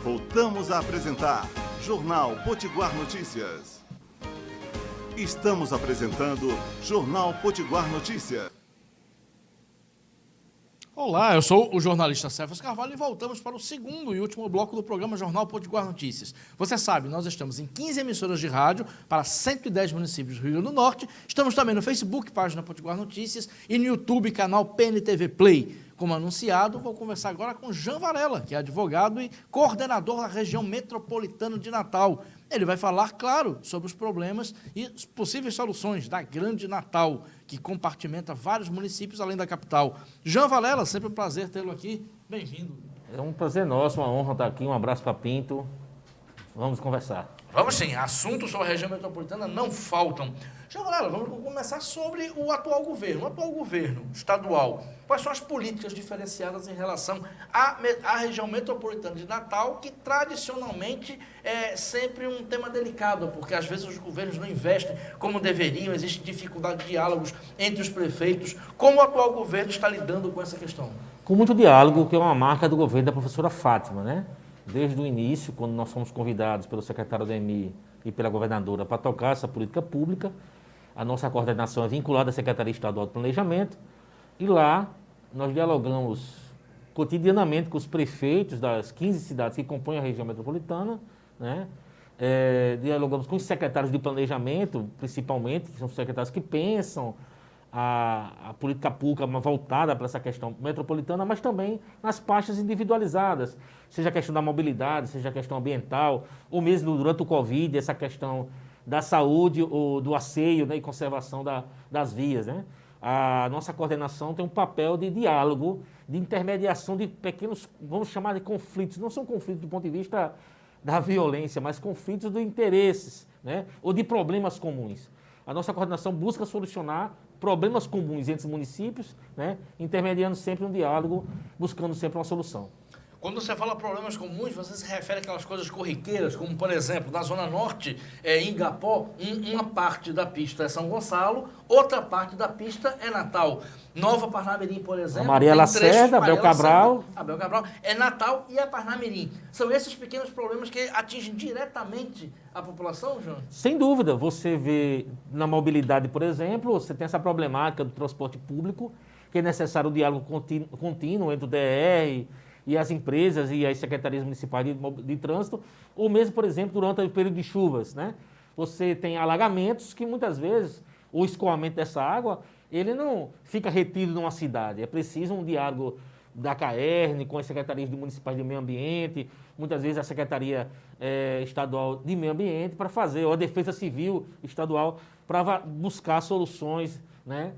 Voltamos a apresentar Jornal Potiguar Notícias. Estamos apresentando Jornal Potiguar Notícias. Olá, eu sou o jornalista Cefas Carvalho e voltamos para o segundo e último bloco do programa Jornal Potiguar Notícias. Você sabe, nós estamos em 15 emissoras de rádio para 110 municípios do Rio Grande do Norte. Estamos também no Facebook, página Potiguar Notícias, e no YouTube, canal PNTV Play. Como anunciado, vou conversar agora com Jean Varela, que é advogado e coordenador da região metropolitana de Natal. Ele vai falar, claro, sobre os problemas e possíveis soluções da Grande Natal, que compartimenta vários municípios além da capital. Jean Varela, sempre um prazer tê-lo aqui. Bem-vindo. É um prazer nosso, uma honra estar aqui. Um abraço para Pinto. Vamos conversar. Vamos sim, assuntos sobre a região metropolitana não faltam. Jean Varela, vamos começar sobre o atual governo estadual. Quais são as políticas diferenciadas em relação à região metropolitana de Natal, que tradicionalmente é sempre um tema delicado, porque às vezes os governos não investem como deveriam, existe dificuldade de diálogos entre os prefeitos. Como o atual governo está lidando com essa questão? Com muito diálogo, que é uma marca do governo da professora Fátima, né? Desde o início, quando nós fomos convidados pelo secretário da EMI e pela governadora para tocar essa política pública, a nossa coordenação é vinculada à Secretaria Estadual de Planejamento, e lá nós dialogamos cotidianamente com os prefeitos das 15 cidades que compõem a região metropolitana, né? Dialogamos com os secretários de planejamento, principalmente, que são os secretários que pensam a política pública voltada para essa questão metropolitana, mas também nas pastas individualizadas, seja a questão da mobilidade, seja a questão ambiental, ou mesmo durante o Covid, essa questão da saúde ou do asseio, né, e conservação das vias, né? A nossa coordenação tem um papel de diálogo, de intermediação de pequenos, vamos chamar de conflitos, não são conflitos do ponto de vista da violência, mas conflitos de interesses, né, ou de problemas comuns. A nossa coordenação busca solucionar problemas comuns entre os municípios, né, intermediando sempre um diálogo, buscando sempre uma solução. Quando você fala problemas comuns, você se refere àquelas coisas corriqueiras, como, por exemplo, na Zona Norte, em Igapó, uma parte da pista é São Gonçalo, outra parte da pista é Natal. Nova Parnamirim, por exemplo... A Maria Lacerda, Abel Cabral... Abel Cabral é Natal e é Parnamirim. São esses pequenos problemas que atingem diretamente a população, João? Sem dúvida. Você vê na mobilidade, por exemplo, você tem essa problemática do transporte público, que é necessário um diálogo contínuo entre o DR... e as empresas e as secretarias municipais de trânsito, ou mesmo, por exemplo, durante o período de chuvas, né? Você tem alagamentos que muitas vezes o escoamento dessa água, ele não fica retido numa cidade. É preciso um diálogo da CAERN com as secretarias municipais de meio ambiente, muitas vezes a Secretaria Estadual de Meio Ambiente para fazer, ou a Defesa Civil Estadual para buscar soluções, né,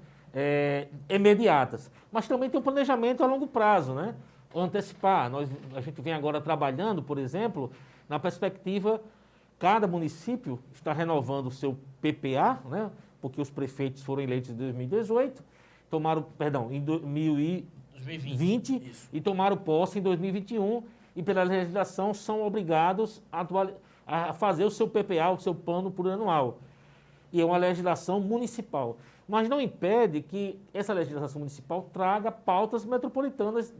imediatas. Mas também tem um planejamento a longo prazo, né? Antecipar. A gente vem agora trabalhando, por exemplo, na perspectiva, cada município está renovando o seu PPA, né, porque os prefeitos foram eleitos em 2018, em 2020 e tomaram posse em 2021 e pela legislação são obrigados a fazer o seu PPA, o seu plano plurianual. E é uma legislação municipal. Mas não impede que essa legislação municipal traga pautas metropolitanas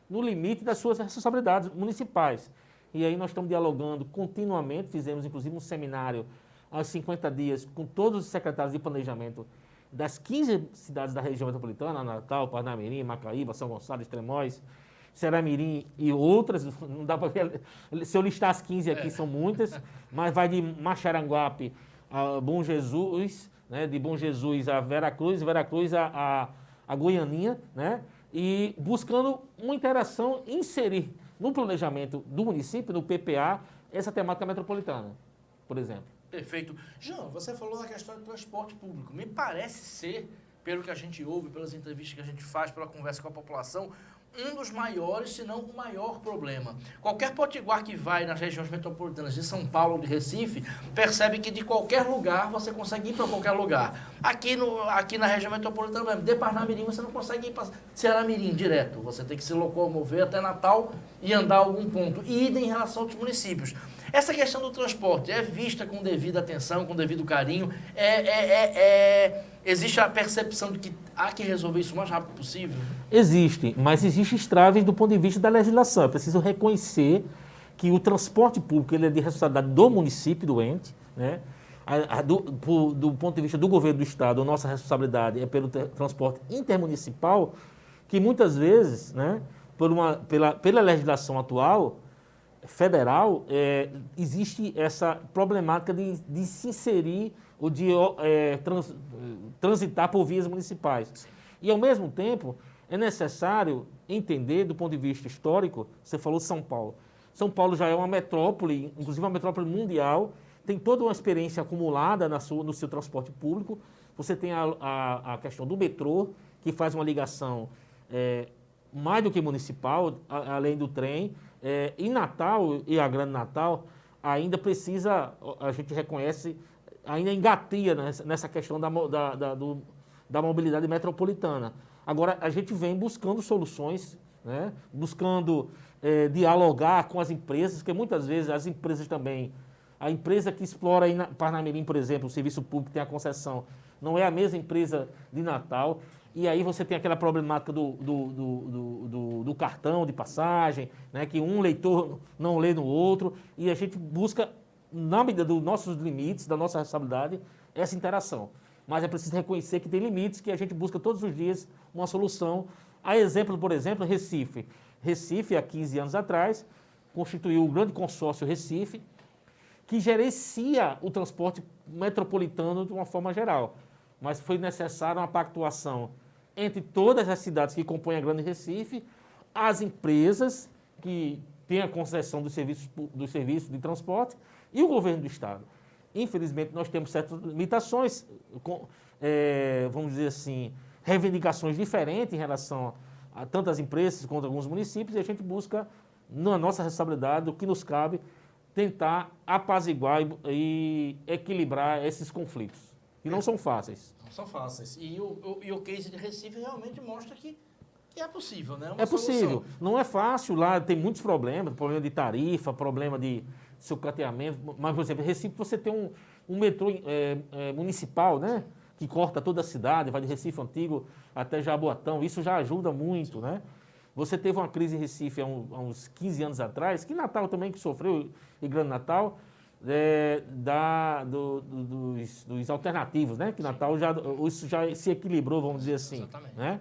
no limite das suas responsabilidades municipais. E aí nós estamos dialogando continuamente, fizemos inclusive um seminário aos 50 dias com todos os secretários de planejamento das 15 cidades da região metropolitana, Natal, Parnamirim, Macaíba, São Gonçalo, Extremóis, Ceramirim e outras, não dá para ver, se eu listar as 15 aqui são muitas, mas vai de Maxaranguape a Bom Jesus, né, de Bom Jesus a Veracruz a Goianinha, né? E buscando uma interação, inserir no planejamento do município, no PPA, essa temática metropolitana, por exemplo. Perfeito. João, você falou da questão do transporte público. Me parece ser, pelo que a gente ouve, pelas entrevistas que a gente faz, pela conversa com a população, um dos maiores, se não o maior problema. Qualquer potiguar que vai nas regiões metropolitanas de São Paulo ou de Recife, percebe que de qualquer lugar você consegue ir para qualquer lugar. Aqui na região metropolitana, de Parnamirim, você não consegue ir para Ceará-Mirim direto. Você tem que se locomover até Natal e andar a algum ponto. E idem em relação a outros municípios. Essa questão do transporte é vista com devida atenção, com devido carinho. Existe a percepção de que há que resolver isso o mais rápido possível? Existe, mas existem estraves do ponto de vista da legislação. É preciso reconhecer que o transporte público ele é de responsabilidade do município doente, né? Do ponto de vista do governo do estado, a nossa responsabilidade é pelo transporte intermunicipal, que muitas vezes, né, pela legislação atual, federal, existe essa problemática de se inserir ou de transitar por vias municipais. E, ao mesmo tempo, é necessário entender, do ponto de vista histórico, você falou São Paulo. São Paulo já é uma metrópole, inclusive uma metrópole mundial, tem toda uma experiência acumulada no seu transporte público. Você tem a questão do metrô, que faz uma ligação mais do que municipal, além do trem. Em Natal e a Grande Natal, ainda precisa, a gente reconhece, ainda engatia nessa questão da mobilidade metropolitana. Agora, a gente vem buscando soluções, né? Buscando dialogar com as empresas, porque muitas vezes as empresas também, a empresa que explora aí na Parnamirim, por exemplo, o serviço público que tem a concessão, não é a mesma empresa de Natal. E aí você tem aquela problemática do cartão de passagem, né, que um leitor não lê no outro, e a gente busca, na medida dos nossos limites, da nossa responsabilidade, essa interação. Mas é preciso reconhecer que tem limites, que a gente busca todos os dias uma solução. A exemplo, por exemplo, Recife. Recife, há 15 anos atrás, constituiu o grande consórcio Recife, que gerencia o transporte metropolitano de uma forma geral. Mas foi necessária uma pactuação entre todas as cidades que compõem a Grande Recife, as empresas que têm a concessão do serviço de transporte e o governo do estado. Infelizmente, nós temos certas limitações, vamos dizer assim, reivindicações diferentes em relação a tantas empresas quanto a alguns municípios, e a gente busca, na nossa responsabilidade, o que nos cabe, tentar apaziguar e equilibrar esses conflitos, que não são fáceis. Não são fáceis. E o case de Recife realmente mostra que é possível, né? É possível. Não é fácil lá, tem muitos problemas, problema de tarifa, problema de sucateamento. Mas, por exemplo, em Recife você tem um metrô municipal, né? Que corta toda a cidade, vai de Recife Antigo até Jaboatão. Isso já ajuda muito, né? Você teve uma crise em Recife há uns 15 anos atrás, que Natal também que sofreu, e Grande Natal, dos alternativos, né? Que Natal isso já se equilibrou, vamos dizer assim. Exatamente. Né?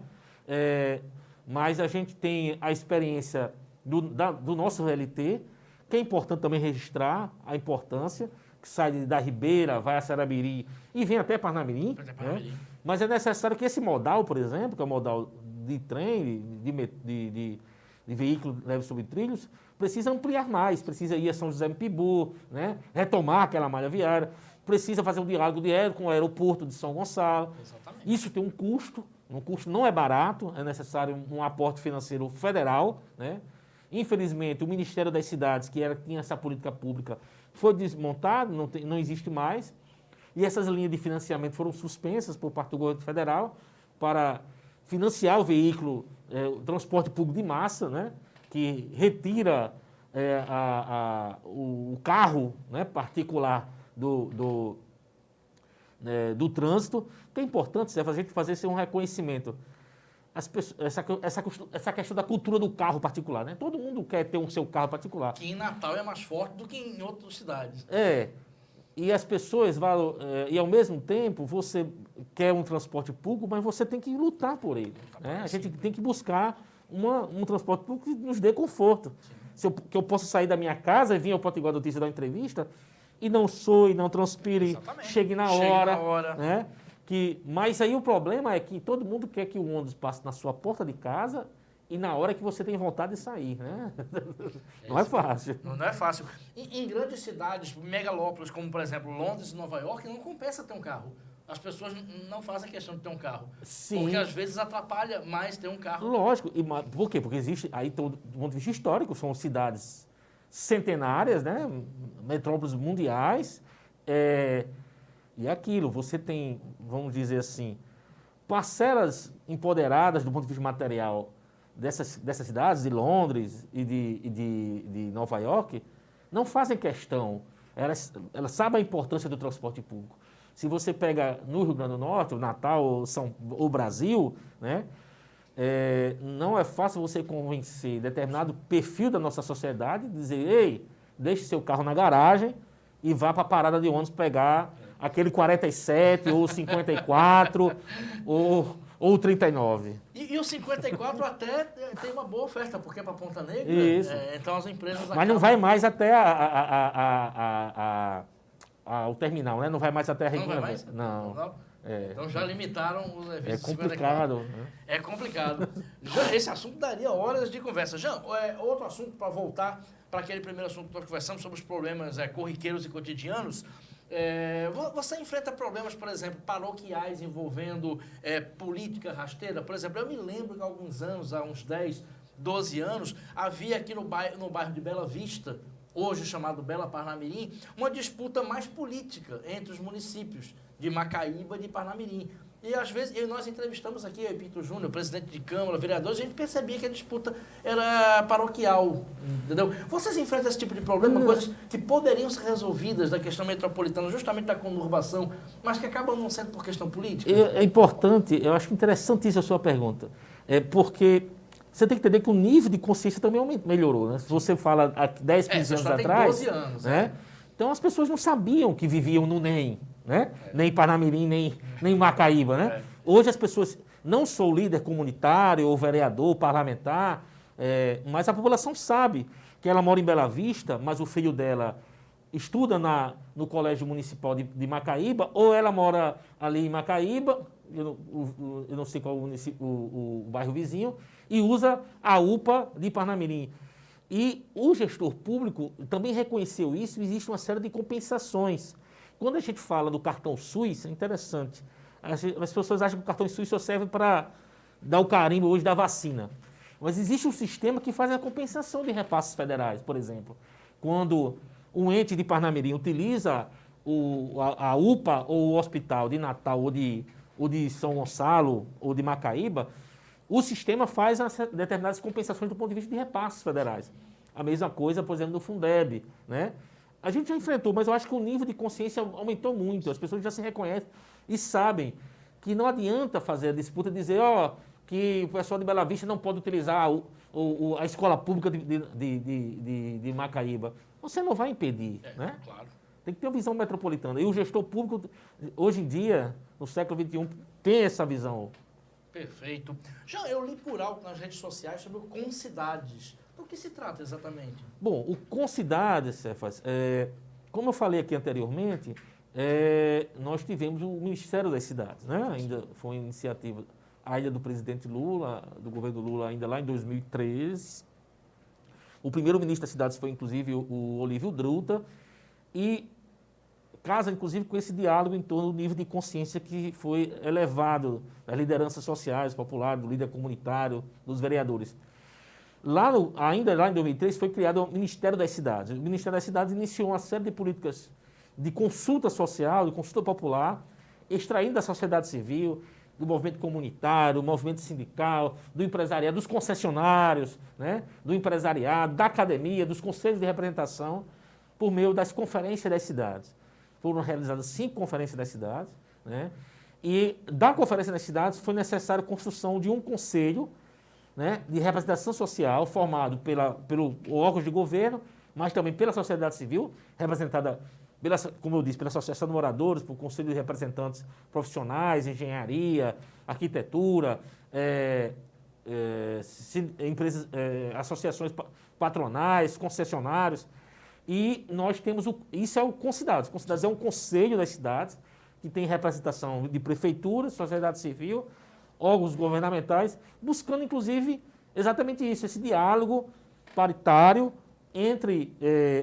Mas a gente tem a experiência do nosso VLT, que é importante também registrar a importância, que sai da Ribeira, vai a Sarabiri e vem até Parnamirim. Né? Mas é necessário que esse modal, por exemplo, que é o modal de trem, de veículo leve sobre trilhos, precisa ampliar mais, precisa ir a São José do Pibu, né? Retomar aquela malha viária, precisa fazer um diálogo direto com o aeroporto de São Gonçalo. Exatamente. Isso tem um custo não é barato, é necessário um aporte financeiro federal, né? Infelizmente, o Ministério das Cidades, que tinha essa política pública, foi desmontado, não existe mais, e essas linhas de financiamento foram suspensas por parte do governo federal para financiar o veículo, o transporte público de massa, né? Que retira o carro, né, particular do trânsito. Que é importante, a gente fazer um reconhecimento. Essa questão da cultura do carro particular, né? Todo mundo quer ter o seu carro particular. Que em Natal é mais forte do que em outras cidades. E as pessoas e ao mesmo tempo você quer um transporte público, mas você tem que lutar por ele. Né? A gente tem que buscar um transporte público que nos dê conforto. Que eu possa sair da minha casa e vir ao Potiguar Notícias dar uma entrevista e não soe, não transpire, chegue na hora. Né? Mas aí o problema é que todo mundo quer que o ônibus passe na sua porta de casa e na hora que você tem vontade de sair, né? Não é fácil. Não é fácil. Em grandes cidades, megalópolis, como por exemplo Londres e Nova York, não compensa ter um carro. As pessoas não fazem questão de ter um carro. Sim. Porque às vezes atrapalha mais ter um carro. Lógico. Por quê? Porque existe, aí do ponto de vista histórico, são cidades centenárias, né? Metrópoles mundiais. E aquilo, você tem, vamos dizer assim, parcelas empoderadas do ponto de vista material dessas cidades, de Londres e de Nova York, não fazem questão. Elas sabem a importância do transporte público. Se você pega no Rio Grande do Norte, o Natal, o Brasil, né, não é fácil você convencer determinado perfil da nossa sociedade, dizer, ei, deixe seu carro na garagem e vá para a parada de ônibus pegar aquele 47, ou 54, ou 39. E o 54 até tem uma boa oferta, porque é para Ponta Negra. Isso. Então as empresas Mas não vai mais até o terminal, né? Não vai mais até a Não vai mais? Não. Então já limitaram os eventos. É complicado. Né? É complicado. Jean, esse assunto daria horas de conversa. Jean, outro assunto para voltar para aquele primeiro assunto que nós conversamos sobre os problemas corriqueiros e cotidianos. Você enfrenta problemas, por exemplo, paroquiais envolvendo política rasteira? Por exemplo, eu me lembro que há alguns anos, há uns 10, 12 anos, havia aqui no bairro de Bela Vista, hoje chamado Bela Parnamirim, uma disputa mais política entre os municípios de Macaíba e de Parnamirim. E às vezes, nós entrevistamos aqui o Pinto Júnior, presidente de Câmara, vereador, a gente percebia que a disputa era paroquial, entendeu? Vocês enfrentam esse tipo de problema, coisas que poderiam ser resolvidas da questão metropolitana, justamente da conurbação, mas que acabam não sendo por questão política? É importante, eu acho interessantíssima a sua pergunta, porque você tem que entender que o nível de consciência também melhorou, né? Se você fala há 10, 15 anos atrás... 12 anos, né? Então as pessoas não sabiam que viviam no NEM, né? Nem Parnamirim, nem Macaíba, né? Hoje as pessoas, não sou líder comunitário, ou vereador, parlamentar, mas a população sabe que ela mora em Bela Vista, mas o filho dela estuda no Colégio Municipal de Macaíba, ou ela mora ali em Macaíba, eu não sei qual o bairro vizinho, e usa a UPA de Parnamirim. E o gestor público também reconheceu isso, e existe uma série de compensações. Quando a gente fala do cartão SUS, é interessante. As pessoas acham que o cartão SUS só serve para dar o carimbo hoje da vacina. Mas existe um sistema que faz a compensação de repasses federais, por exemplo. Quando um ente de Parnamirim utiliza a UPA ou o hospital de Natal ou de São Gonçalo ou de Macaíba, o sistema faz determinadas compensações do ponto de vista de repasses federais. A mesma coisa, por exemplo, do Fundeb, né? A gente já enfrentou, mas eu acho que o nível de consciência aumentou muito. As pessoas já se reconhecem e sabem que não adianta fazer a disputa e dizer que o pessoal de Bela Vista não pode utilizar a escola pública de Macaíba. Você não vai impedir, né? Claro. Tem que ter uma visão metropolitana. E o gestor público, hoje em dia, no século XXI, tem essa visão. Perfeito. Já eu li por alto nas redes sociais sobre o Concidades. Do que se trata exatamente? Bom, o Concidades, Cefas, como eu falei aqui anteriormente, nós tivemos o Ministério das Cidades, né? Ainda foi uma iniciativa ainda do presidente Lula, do governo Lula, ainda lá em 2013. O primeiro ministro das Cidades foi, inclusive, o Olívio Druta, e casa, inclusive, com esse diálogo em torno do nível de consciência que foi elevado das lideranças sociais, populares, do líder comunitário, dos vereadores. Ainda lá em 2003, foi criado o Ministério das Cidades. O Ministério das Cidades iniciou uma série de políticas de consulta social, de consulta popular, extraindo da sociedade civil, do movimento comunitário, do movimento sindical, do empresariado, dos concessionários, né? Do empresariado, da academia, dos conselhos de representação, por meio das conferências das cidades. Foram realizadas 5 conferências das cidades, né? E da Conferência das Cidades foi necessária a construção de um conselho, né, de representação social formado pelo órgãos de governo, mas também pela sociedade civil, representada, como eu disse, pela Associação de Moradores, pelo Conselho de Representantes Profissionais, Engenharia, Arquitetura, empresas, associações patronais, concessionários. E nós temos, isso é o Concidades. O Concidades é um conselho das cidades, que tem representação de prefeituras, sociedade civil, órgãos governamentais, buscando, inclusive, exatamente isso, esse diálogo paritário entre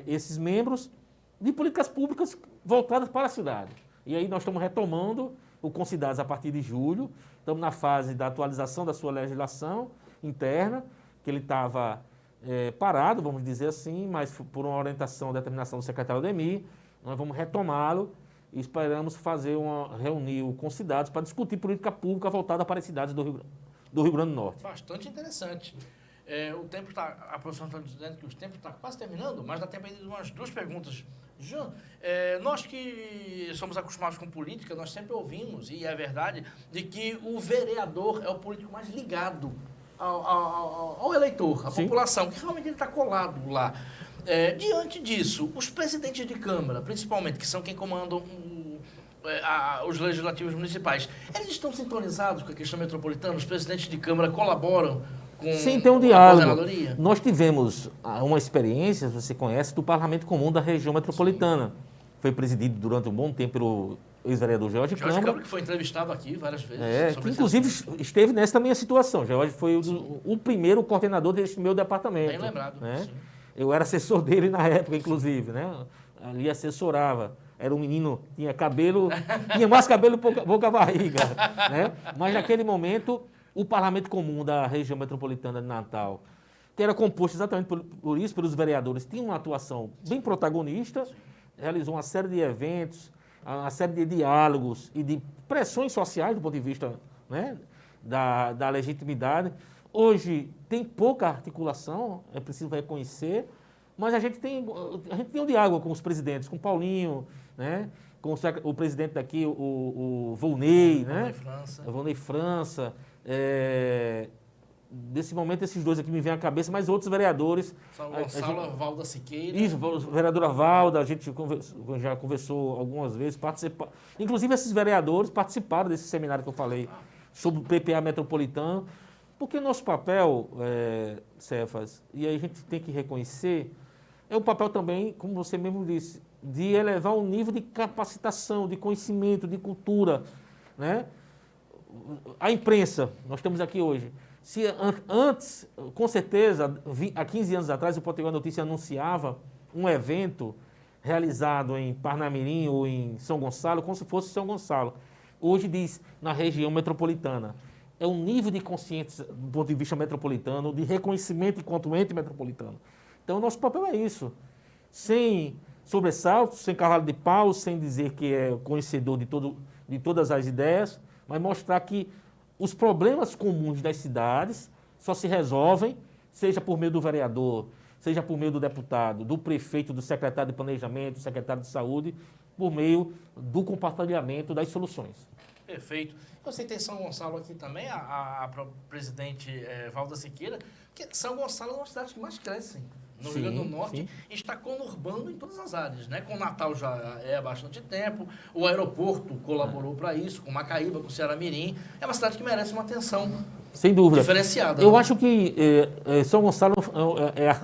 esses membros de políticas públicas voltadas para a cidade. E aí nós estamos retomando o Concidades a partir de julho, estamos na fase da atualização da sua legislação interna, que ele estava parado, vamos dizer assim, mas por uma orientação, determinação do secretário Ademir, nós vamos retomá-lo e esperamos reunir o Concidades para discutir política pública voltada para as cidades do Rio Grande do Norte. Bastante interessante. O tempo está, a professora está dizendo que o tempo está quase terminando, mas dá tempo ainda de umas 2 perguntas, Jean, nós que somos acostumados com política, nós sempre ouvimos, e é verdade, de que o vereador é o político mais ligado ao eleitor, à Sim. população, que realmente ele está colado lá. Diante disso, os presidentes de Câmara, principalmente, que são quem comandam os legislativos municipais, eles estão sintonizados com a questão metropolitana? Os presidentes de Câmara colaboram com Sim, tem um a diálogo. coordenadoria? Nós tivemos uma experiência, você conhece, do Parlamento Comum da região metropolitana. Foi presidido durante um bom tempo pelo ex-vereador Jorge Câmara. Que foi entrevistado aqui várias vezes. Que sobre esse inclusive assunto. esteve nessa minha situação. Jorge foi o primeiro coordenador desse meu departamento. Bem lembrado. Né? Sim. Eu era assessor dele na época, inclusive, né? Ali assessorava. Era um menino, tinha mais cabelo, pouca barriga, né? Mas naquele momento, o Parlamento Comum da região metropolitana de Natal, que era composto exatamente por isso, pelos vereadores, tinha uma atuação bem protagonista, realizou uma série de eventos, uma série de diálogos e de pressões sociais do ponto de vista, né, da legitimidade. Hoje tem pouca articulação, é preciso reconhecer, mas a gente tem um diálogo com os presidentes, com o Paulinho, né, com o presidente daqui, o Volney, né? Volney França. Desse momento, esses dois aqui me vêm à cabeça, mas outros vereadores. São Gonçalo, Valda Siqueira. Isso, a vereadora Valda, a gente já conversou algumas vezes, inclusive esses vereadores participaram desse seminário que eu falei sobre o PPA metropolitano, porque nosso papel, Cefas, e aí a gente tem que reconhecer, é o papel também, como você mesmo disse, de elevar o nível de capacitação, de conhecimento, de cultura, né? A imprensa, nós estamos aqui hoje. Se antes, com certeza, há 15 anos atrás, o Potiguar Notícia anunciava um evento realizado em Parnamirim ou em São Gonçalo, como se fosse São Gonçalo. Hoje diz na região metropolitana. É um nível de consciência do ponto de vista metropolitano, de reconhecimento enquanto ente metropolitano. Então, o nosso papel é isso. Sem sobressaltos, sem cavalo de pau, sem dizer que é conhecedor de todas as ideias, mas mostrar que os problemas comuns das cidades só se resolvem, seja por meio do vereador, seja por meio do deputado, do prefeito, do secretário de planejamento, do secretário de saúde, por meio do compartilhamento das soluções. Perfeito. Você tem São Gonçalo aqui também, a presidente Valda Siqueira, que São Gonçalo é uma das cidades que mais crescem no Rio Grande do Norte, e está conurbando em todas as áreas, né? Com Natal já há bastante tempo, o aeroporto colaborou para isso, com Macaíba, com Ceará-Mirim. É uma cidade que merece uma atenção sem dúvida diferenciada. Eu acho que São Gonçalo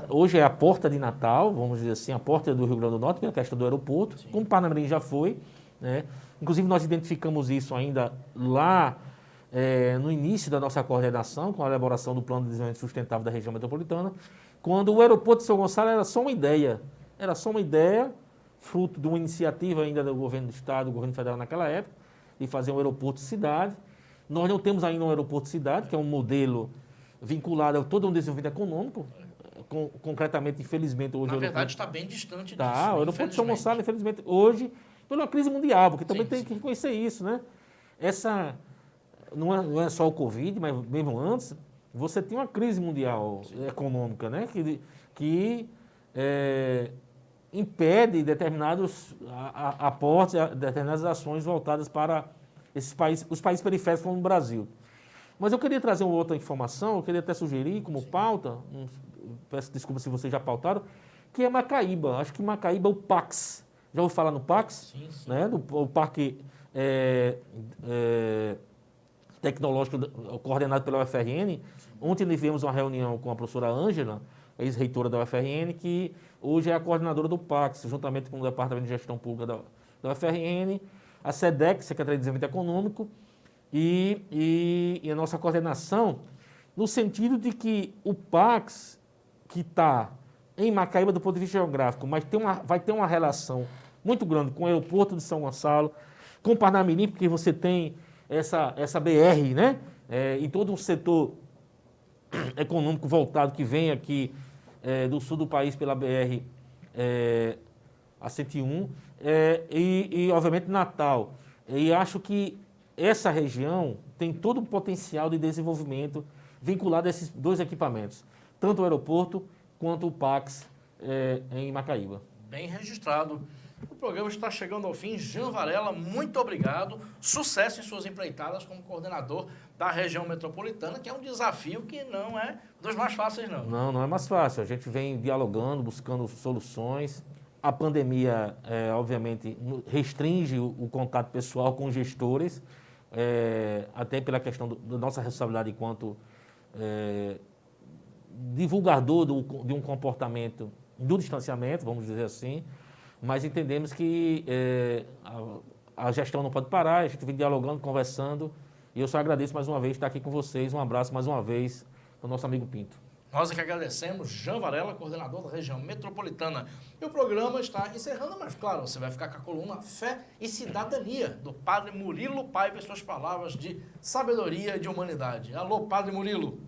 hoje é a porta de Natal, vamos dizer assim, a porta do Rio Grande do Norte, que é a questão do aeroporto, como Parnamirim já foi, né? Inclusive, nós identificamos isso ainda lá no início da nossa coordenação, com a elaboração do Plano de Desenvolvimento Sustentável da região metropolitana, quando o aeroporto de São Gonçalo era só uma ideia. Era só uma ideia, fruto de uma iniciativa ainda do governo do Estado, do governo federal naquela época, de fazer um aeroporto de cidade. Nós não temos ainda um aeroporto de cidade, que é um modelo vinculado a todo um desenvolvimento econômico. Concretamente, infelizmente, hoje... Na verdade, está bem distante disso. O aeroporto de São Gonçalo, infelizmente, hoje... pela crise mundial, porque também tem que reconhecer isso, né? Essa não é só o Covid, mas mesmo antes, você tem uma crise mundial econômica, né? Que impede determinados aportes, determinadas ações voltadas para os países periféricos como o Brasil. Mas eu queria trazer uma outra informação, eu queria até sugerir como pauta, peço desculpa se vocês já pautaram, que é Macaíba. Acho que Macaíba é o PAX. Já ouviu falar no PAX? Sim. Né? O Parque Tecnológico coordenado pela UFRN. Ontem tivemos uma reunião com a professora Ângela, ex-reitora da UFRN, que hoje é a coordenadora do PAX, juntamente com o Departamento de Gestão Pública da UFRN, a SEDEC, Secretaria de Desenvolvimento Econômico, e a nossa coordenação, no sentido de que o PAX, que está em Macaíba do ponto de vista geográfico, mas vai ter uma relação muito grande com o aeroporto de São Gonçalo, com Parnamirim, porque você tem essa BR, né? E todo um setor econômico voltado que vem aqui do sul do país pela BR a 101, e obviamente Natal. E acho que essa região tem todo um potencial de desenvolvimento vinculado a esses dois equipamentos, tanto o aeroporto quanto o PAX em Macaíba. Bem registrado. O programa está chegando ao fim. Jean Varela, muito obrigado. Sucesso em suas empreitadas como coordenador da região metropolitana, que é um desafio que não é dos mais fáceis, não. Não é mais fácil. A gente vem dialogando, buscando soluções. A pandemia, obviamente, restringe o contato pessoal com os gestores, até pela questão da nossa responsabilidade enquanto divulgador de um comportamento do distanciamento, vamos dizer assim, mas entendemos que a gestão não pode parar, a gente vem dialogando, conversando, e eu só agradeço mais uma vez estar aqui com vocês. Um abraço mais uma vez para o nosso amigo Pinto. Nós é que agradecemos, Jean Varela, coordenador da região metropolitana. E o programa está encerrando, mas claro, você vai ficar com a coluna Fé e Cidadania, do Padre Murilo Paiva e suas palavras de sabedoria e de humanidade. Alô, Padre Murilo.